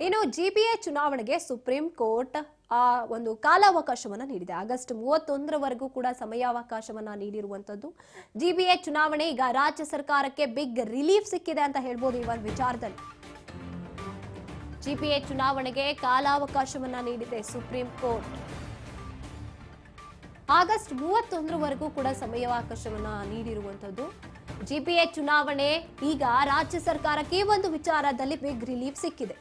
ಇನ್ನು ಜಿಬಿಎ ಚುನಾವಣೆಗೆ supreme court ಒಂದು ಕಾಲಾವಕಾಶವನ್ನ ನೀಡಿದೆ. ಆಗಸ್ಟ್ 31ರವರೆಗೂ ಕೂಡ ಸಮಯಾವಕಾಶವನ್ನ ನೀಡಿರುವಂತದ್ದು. ಜಿಬಿಎ ಚುನಾವಣೆ ಈಗ ರಾಜ್ಯ ಸರ್ಕಾರಕ್ಕೆ ಬಿಗ್ ರಿಲೀಫ್ ಸಿಕ್ಕಿದೆ ಅಂತ ಹೇಳ್ಬೋದು. ಈ ಒಂದು ವಿಚಾರದಲ್ಲಿ ಜಿಬಿಎ ಚುನಾವಣೆಗೆ ಕಾಲಾವಕಾಶವನ್ನ ನೀಡಿದೆ ಸುಪ್ರೀಂ ಕೋರ್ಟ್. ಆಗಸ್ಟ್ 31ರವರೆಗೂ ಕೂಡ ಸಮಯಾವಕಾಶವನ್ನ ನೀಡಿರುವಂತದ್ದು. ಜಿಬಿಎ ಚುನಾವಣೆ ಈಗ ರಾಜ್ಯ ಸರ್ಕಾರಕ್ಕೆ ಒಂದು ವಿಚಾರದಲ್ಲಿ ಬಿಗ್ ರಿಲೀಫ್ ಸಿಕ್ಕಿದೆ.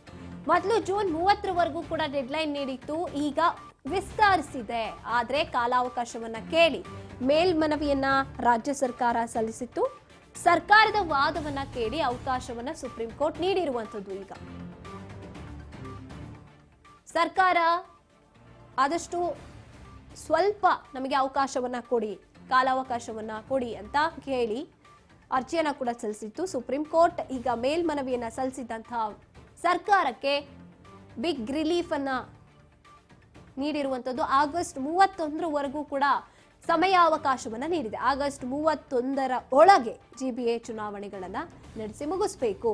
ಮೊದಲು ಜೂನ್ 30ರವರೆಗೂ ಕೂಡ ಡೆಡ್ಲೈನ್ ನೀಡಿತ್ತು, ಈಗ ವಿಸ್ತರಿಸಿದೆ. ಆದ್ರೆ ಕಾಲಾವಕಾಶವನ್ನ ಕೇಳಿ ಮೇಲ್ಮನವಿಯನ್ನ ರಾಜ್ಯ ಸರ್ಕಾರ ಸಲ್ಲಿಸಿತ್ತು. ಸರ್ಕಾರದ ವಾದವನ್ನ ಕೇಳಿ ಅವಕಾಶವನ್ನ ಸುಪ್ರೀಂ ಕೋರ್ಟ್ ನೀಡಿರುವಂತದ್ದು. ಈಗ ಸರ್ಕಾರ ಆದಷ್ಟು ಸ್ವಲ್ಪ ನಮಗೆ ಅವಕಾಶವನ್ನ ಕೊಡಿ, ಕಾಲಾವಕಾಶವನ್ನ ಕೊಡಿ ಅಂತ ಕೇಳಿ ಅರ್ಜಿಯನ್ನ ಕೂಡ ಸಲ್ಲಿಸಿತ್ತು ಸುಪ್ರೀಂ ಕೋರ್ಟ್. ಈಗ ಮೇಲ್ಮನವಿಯನ್ನ ಸಲ್ಲಿಸಿದಂತಹ ಸರ್ಕಾರಕ್ಕೆ ಬಿಗ್ ರಿಲೀಫ್ ಅನ್ನ ನೀಡಿರುವಂತದ್ದು. ಆಗಸ್ಟ್ 31ರವರೆಗೂ ಕೂಡ ಸಮಯಾವಕಾಶವನ್ನ ನೀಡಿದೆ. ಆಗಸ್ಟ್ 31ರ ಒಳಗೆ ಜಿಬಿಎ ಚುನಾವಣೆಗಳನ್ನ ನಡೆಸಿ ಮುಗಿಸ್ಬೇಕು,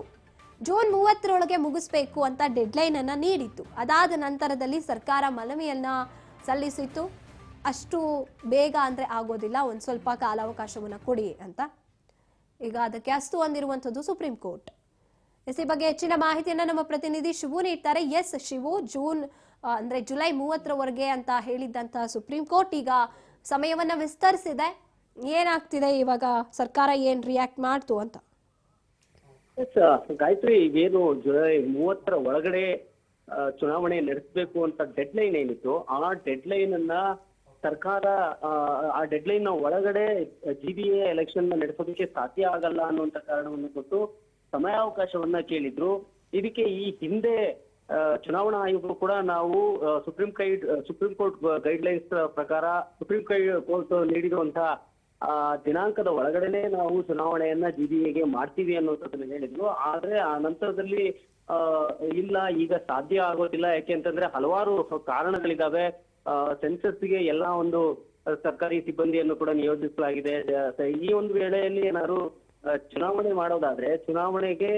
ಜೂನ್ 30ರೊಳಗೆ ಮುಗಿಸ್ಬೇಕು ಅಂತ ಡೆಡ್ಲೈನ್ ಅನ್ನ ನೀಡಿತ್ತು. ಅದಾದ ನಂತರದಲ್ಲಿ ಸರ್ಕಾರ ಮನವಿಯನ್ನ ಸಲ್ಲಿಸಿತ್ತು. ಅಷ್ಟು ಬೇಗ ಅಂದ್ರೆ ಆಗೋದಿಲ್ಲ, ಒಂದ್ ಸ್ವಲ್ಪ ಕಾಲಾವಕಾಶವನ್ನ ಕೊಡಿ ಅಂತ. ಈಗ ಅದಕ್ಕೆ ಅಸ್ತು ಅಂದಿರುವಂತದ್ದು ಸುಪ್ರೀಂ ಕೋರ್ಟ್. ಈ ಬಗ್ಗೆ ಹೆಚ್ಚಿನ ಮಾಹಿತಿಯನ್ನ ನಮ್ಮ ಪ್ರತಿನಿಧಿ ಶಿವು ನೀಡ್ತಾರೆ. ಎಸ್ ಶಿವು, ಅಂದ್ರೆ ಜುಲೈ 30ರವರೆಗೆ ಅಂತ ಹೇಳಿದ್ದಂತ ಸುಪ್ರೀಂ ಕೋರ್ಟ್ ಈಗ ಸಮಯವನ್ನ ವಿಸ್ತರಿಸಿದೆ. ಏನಾಗ್ತಿದೆ ಇವಾಗ, ಸರ್ಕಾರ ಏನ್ ರಿಯಾಕ್ಟ್ ಮಾಡ್ತು ಅಂತ? ಗಾಯತ್ರಿ, ಏನು ಜುಲೈ 30ರ ಒಳಗಡೆ ಚುನಾವಣೆ ನಡೆಸಬೇಕು ಅಂತ ಡೆಡ್ಲೈನ್ ಏನಿತ್ತು, ಆ ಡೆಡ್ಲೈನ್ ಅನ್ನ ಸರ್ಕಾರ ಆ ಡೆಡ್ಲೈನ್ ನ ಒಳಗಡೆ ಜಿಬಿಎ ಎಲೆಕ್ಷನ್ ನಡೆಸೋದಕ್ಕೆ ಸಾಧ್ಯ ಆಗಲ್ಲ ಅನ್ನುವಂತ ಕಾರಣವನ್ನು ಕೊಟ್ಟು ಸಮಯಾವಕಾಶವನ್ನ ಕೇಳಿದ್ರು. ಇದಕ್ಕೆ ಈ ಹಿಂದೆ ಚುನಾವಣಾ ಆಯೋಗ ಕೂಡ ನಾವು ಸುಪ್ರೀಂ ಕೋರ್ಟ್ ಗೈಡ್ಲೈನ್ಸ್ ಪ್ರಕಾರ ಸುಪ್ರೀಂ ಕೋರ್ಟ್ ನೀಡಿರುವಂತಹ ದಿನಾಂಕದ ಒಳಗಡೆನೆ ನಾವು ಚುನಾವಣೆಯನ್ನ ಜಿಬಿಎಗೆ ಮಾಡ್ತೀವಿ ಅನ್ನೋದನ್ನ ಹೇಳಿದ್ರು. ಆದ್ರೆ ಆ ನಂತರದಲ್ಲಿ ಇಲ್ಲ, ಈಗ ಸಾಧ್ಯ ಆಗೋದಿಲ್ಲ. ಯಾಕೆಂತಂದ್ರೆ ಹಲವಾರು ಕಾರಣಗಳಿದಾವೆ. ಸೆನ್ಸಸ್ಗೆ ಎಲ್ಲ ಒಂದು ಸರ್ಕಾರಿ ಸಿಬ್ಬಂದಿಯನ್ನು ಕೂಡ ನಿಯೋಜಿಸಲಾಗಿದೆ. ಈ ಒಂದು ವೇಳೆಯಲ್ಲಿ ಏನಾದ್ರು ಚುನಾವಣೆ ಮಾಡೋದಾದ್ರೆ ಚುನಾವಣೆಗೆ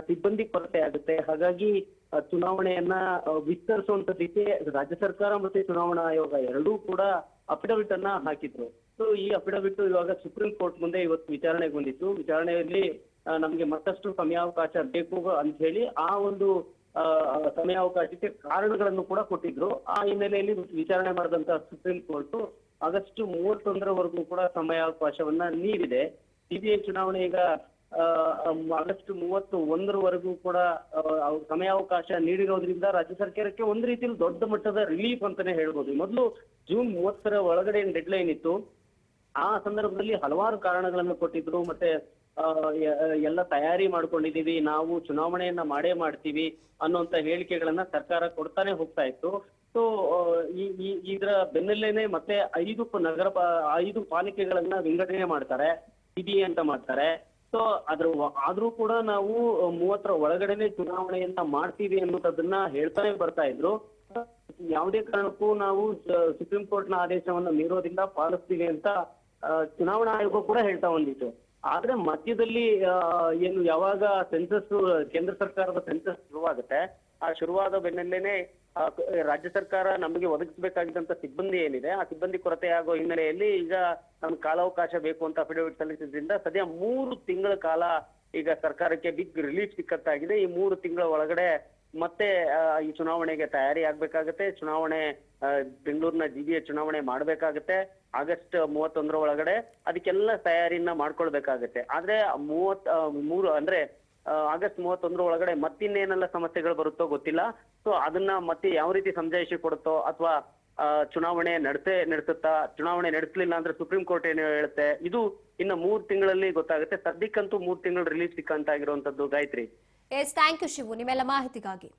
ಸಿಬ್ಬಂದಿ ಕೊರತೆ ಆಗುತ್ತೆ. ಹಾಗಾಗಿ ಚುನಾವಣೆಯನ್ನ ವಿಸ್ತರಿಸುವಂತದಕ್ಕೆ ರಾಜ್ಯ ಸರ್ಕಾರ ಮತ್ತೆ ಚುನಾವಣಾ ಆಯೋಗ ಎರಡೂ ಕೂಡ ಅಫಿಡವಿಟ್ ಅನ್ನ ಹಾಕಿದ್ರು. ಸೊ ಈ ಅಫಿಡವಿಟ್ ಇವಾಗ ಸುಪ್ರೀಂ ಕೋರ್ಟ್ ಮುಂದೆ ಇವತ್ತು ವಿಚಾರಣೆಗೆ ಬಂದಿತ್ತು. ವಿಚಾರಣೆಯಲ್ಲಿ ನಮ್ಗೆ ಮತ್ತಷ್ಟು ಸಮಯಾವಕಾಶ ಬೇಕು ಅಂತ ಹೇಳಿ ಆ ಒಂದು ಸಮಯಾವಕಾಶಕ್ಕೆ ಕಾರಣಗಳನ್ನು ಕೂಡ ಕೊಟ್ಟಿದ್ರು. ಆ ಹಿನ್ನೆಲೆಯಲ್ಲಿ ವಿಚಾರಣೆ ಮಾಡಿದಂತ ಸುಪ್ರೀಂ ಕೋರ್ಟ್ ಆಗಸ್ಟ್ 31ರವರೆಗೂ ಕೂಡ ಸಮಯಾವಕಾಶವನ್ನ ನೀಡಿದೆ. ಜಿಬಿಎ ಚುನಾವಣೆ ಈಗ ಆಗಸ್ಟ್ 31ರವರೆಗೂ ಕೂಡ ಸಮಯಾವಕಾಶ ನೀಡಿರೋದ್ರಿಂದ ರಾಜ್ಯ ಸರ್ಕಾರಕ್ಕೆ ಒಂದು ರೀತಿಯಲ್ಲಿ ದೊಡ್ಡ ಮಟ್ಟದ ರಿಲೀಫ್ ಅಂತಾನೆ ಹೇಳ್ಬೋದು. ಮೊದಲು ಜೂನ್ 30ರ ಒಳಗಡೆ ಡೆಡ್ಲೈನ್ ಇತ್ತು. ಆ ಸಂದರ್ಭದಲ್ಲಿ ಹಲವಾರು ಕಾರಣಗಳನ್ನು ಕೊಟ್ಟಿದ್ರು. ಮತ್ತೆ ಎಲ್ಲ ತಯಾರಿ ಮಾಡ್ಕೊಂಡಿದೀವಿ, ನಾವು ಚುನಾವಣೆಯನ್ನ ಮಾಡೇ ಮಾಡ್ತೀವಿ ಅನ್ನುವಂತ ಹೇಳಿಕೆಗಳನ್ನ ಸರ್ಕಾರ ಕೊಡ್ತಾನೆ ಹೋಗ್ತಾ ಇತ್ತು. ಸೊ ಇದರ ಬೆನ್ನಲ್ಲೇನೆ ಮತ್ತೆ 5 ಪಾಲಿಕೆಗಳನ್ನ ವಿಂಗಡಣೆ ಮಾಡ್ತಾರೆ, ಜಿಬಿಎ ಅಂತ ಮಾಡ್ತಾರೆ. ಸೊ ಆದ್ರೂ ಕೂಡ ನಾವು 30ರ ಒಳಗಡೆನೆ ಚುನಾವಣೆಯನ್ನ ಮಾಡ್ತೀವಿ ಅನ್ನೋದನ್ನ ಹೇಳ್ತಾನೆ ಬರ್ತಾ ಇದ್ರು. ಯಾವುದೇ ಕಾರಣಕ್ಕೂ ನಾವು ಸುಪ್ರೀಂ ಕೋರ್ಟ್ ನ ಆದೇಶವನ್ನ ಮೀರೋದಿಲ್ಲ, ಪಾಲಿಸ್ತೀವಿ ಅಂತ ಚುನಾವಣಾ ಆಯೋಗ ಕೂಡ ಹೇಳ್ತಾ ಬಂದಿತ್ತು. ಆದ್ರೆ ಮಧ್ಯದಲ್ಲಿ ಏನು ಯಾವಾಗ ಸೆನ್ಸಸ್, ಕೇಂದ್ರ ಸರ್ಕಾರದ ಸೆನ್ಸಸ್ ಶುರುವಾಗುತ್ತೆ, ಆ ಶುರುವಾದ ಬೆನ್ನಲ್ಲೇನೆ ರಾಜ್ಯ ಸರ್ಕಾರ ನಮಗೆ ಒದಗಿಸಬೇಕಾಗಿದ್ದಂತ ಸಿಬ್ಬಂದಿ ಏನಿದೆ, ಆ ಸಿಬ್ಬಂದಿ ಕೊರತೆ ಆಗೋ ಹಿನ್ನೆಲೆಯಲ್ಲಿ ಈಗ ನಮ್ಗೆ ಕಾಲಾವಕಾಶ ಬೇಕು ಅಂತ ಅಫಿಡವಿಟ್ ಸಲ್ಲಿಸಿದ್ರಿಂದ ಸದ್ಯ 3 ತಿಂಗಳ ಕಾಲ ಈಗ ಸರ್ಕಾರಕ್ಕೆ ಬಿಗ್ ರಿಲೀಫ್ ಸಿಕ್ಕತ್ತಾಗಿದೆ. ಈ 3 ತಿಂಗಳ ಒಳಗಡೆ ಮತ್ತೆ ಈ ಚುನಾವಣೆಗೆ ತಯಾರಿ ಆಗ್ಬೇಕಾಗತ್ತೆ. ಚುನಾವಣೆ ಬೆಂಗಳೂರಿನ ಜಿಬಿಎ ಚುನಾವಣೆ ಮಾಡ್ಬೇಕಾಗತ್ತೆ ಆಗಸ್ಟ್ 31ರ ಒಳಗಡೆ. ಅದಕ್ಕೆಲ್ಲ ತಯಾರಿಯನ್ನ ಮಾಡ್ಕೊಳ್ಬೇಕಾಗತ್ತೆ. ಆದ್ರೆ 33 ಅಂದ್ರೆ ಆಗಸ್ಟ್ 31ರ ಒಳಗಡೆ ಮತ್ತಿನ್ನೇನೆಲ್ಲ ಸಮಸ್ಯೆಗಳು ಬರುತ್ತೋ ಗೊತ್ತಿಲ್ಲ. ಸೊ ಅದನ್ನ ಮತ್ತೆ ಯಾವ ರೀತಿ ಸಮಜಾಯಿಷಿ ಕೊಡುತ್ತೋ ಅಥವಾ ಚುನಾವಣೆ ನಡೆಸುತ್ತಾ, ಚುನಾವಣೆ ನಡೆಸಲಿಲ್ಲ ಅಂದ್ರೆ ಸುಪ್ರೀಂ ಕೋರ್ಟ್ ಏನು ಹೇಳುತ್ತೆ, ಇದು ಇನ್ನು 3 ತಿಂಗಳಲ್ಲಿ ಗೊತ್ತಾಗುತ್ತೆ. ಸದ್ಯಕ್ಕಂತೂ 3 ತಿಂಗಳು ರಿಲೀಫ್ ಸಿಕ್ಕಂತಾಗಿರುವಂತದ್ದು Gayatri. Yes, thank you Shivu ನಿಮ್ಮೆಲ್ಲ ಮಾಹಿತಿಗಾಗಿ.